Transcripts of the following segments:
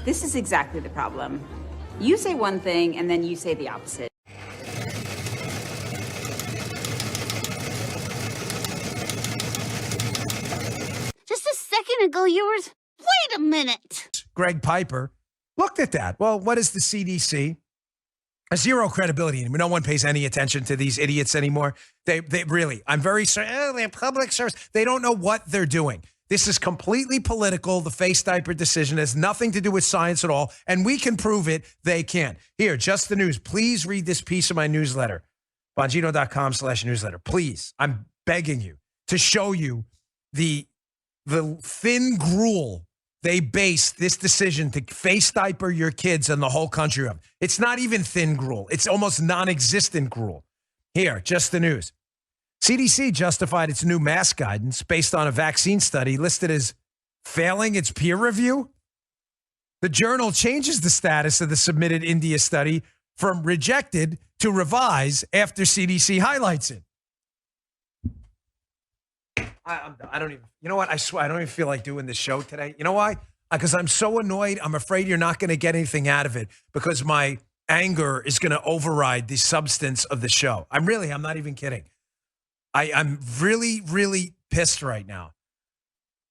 This is exactly the problem. You say one thing and then you say the opposite. Just a second ago, you were... Wait a minute. Greg Piper looked at that. Well, what is the CDC? Zero credibility. No one pays any attention to these idiots anymore. They really, I'm very sorry. They're public service. They don't know what they're doing. This is completely political. The face diaper decision has nothing to do with science at all. And we can prove it. They can't. Here, just the news. Please read this piece of my newsletter. Bongino.com/newsletter. Please, I'm begging you to show you the thin gruel they based this decision to face diaper your kids and the whole country of. It's not even thin gruel. It's almost non-existent gruel. Here, just the news. CDC justified its new mask guidance based on a vaccine study listed as failing its peer review. The journal changes the status of the submitted India study from rejected to revise after CDC highlights it. I don't even, you know what? I swear, I don't even feel like doing this show today. You know why? Because I'm so annoyed. I'm afraid you're not going to get anything out of it because my anger is going to override the substance of the show. I'm not even kidding. I'm really, really pissed right now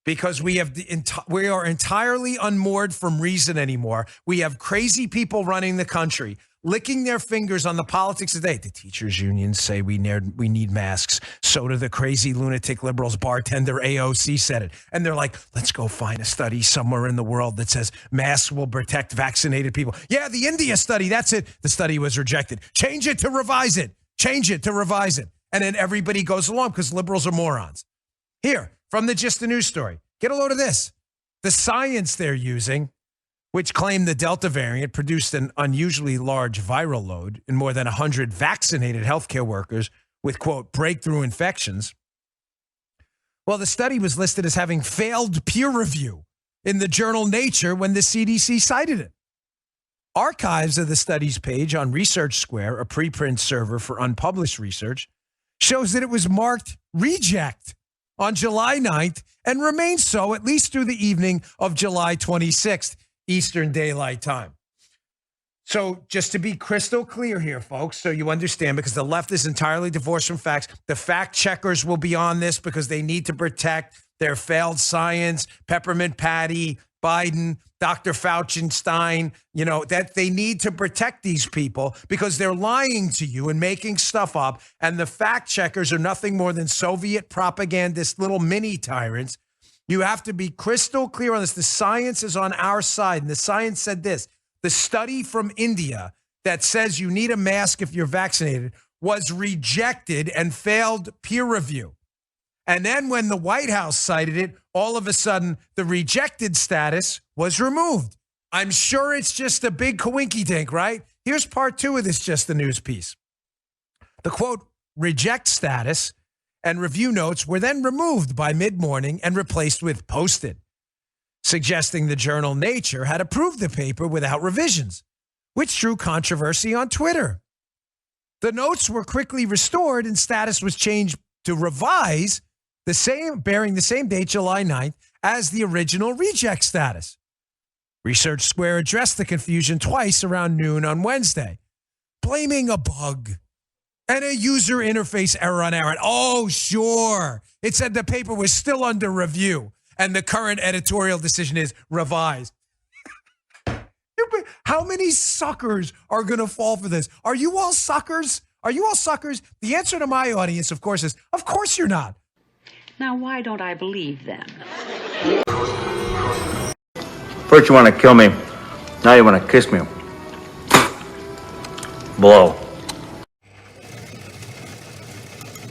because we are entirely unmoored from reason anymore. We have crazy people running the country, licking their fingers on the politics today. The teachers' unions say we need masks. So do the crazy lunatic liberals. Bartender AOC said it. And they're like, let's go find a study somewhere in the world that says masks will protect vaccinated people. Yeah, the India study, that's it. The study was rejected. Change it to revise it. Change it to revise it. And then everybody goes along because liberals are morons. Here, from the Just the News story, get a load of this. The science they're using, which claimed the Delta variant produced an unusually large viral load in more than 100 vaccinated healthcare workers with, quote, breakthrough infections. Well, the study was listed as having failed peer review in the journal Nature when the CDC cited it. Archives of the study's page on Research Square, a preprint server for unpublished research, shows that it was marked reject on July 9th and remains so at least through the evening of July 26th. Eastern Daylight Time. So just to be crystal clear here, folks, so you understand, because the left is entirely divorced from facts, the fact checkers will be on this because they need to protect their failed science, Peppermint Patty, Biden, Dr. Faucienstein, that they need to protect these people because they're lying to you and making stuff up. And the fact checkers are nothing more than Soviet propagandist little mini tyrants. You have to be crystal clear on this. The science is on our side. And the science said this. The study from India that says you need a mask if you're vaccinated was rejected and failed peer review. And then when the White House cited it, all of a sudden the rejected status was removed. I'm sure it's just a big coinky-dink, right? Here's part 2 of this Just the News piece. The quote, reject status and review notes were then removed by mid-morning and replaced with posted, suggesting the journal Nature had approved the paper without revisions, which drew controversy on Twitter. The notes were quickly restored and status was changed to revise bearing the same date, July 9th, as the original reject status. Research Square addressed the confusion twice around noon on Wednesday, blaming a bug and a user interface error on Aaron. Oh, sure. It said the paper was still under review and the current editorial decision is revised. How many suckers are going to fall for this? Are you all suckers? Are you all suckers? The answer to my audience, of course, is, of course you're not. Now, why don't I believe them? First you want to kill me, now you want to kiss me. Blow.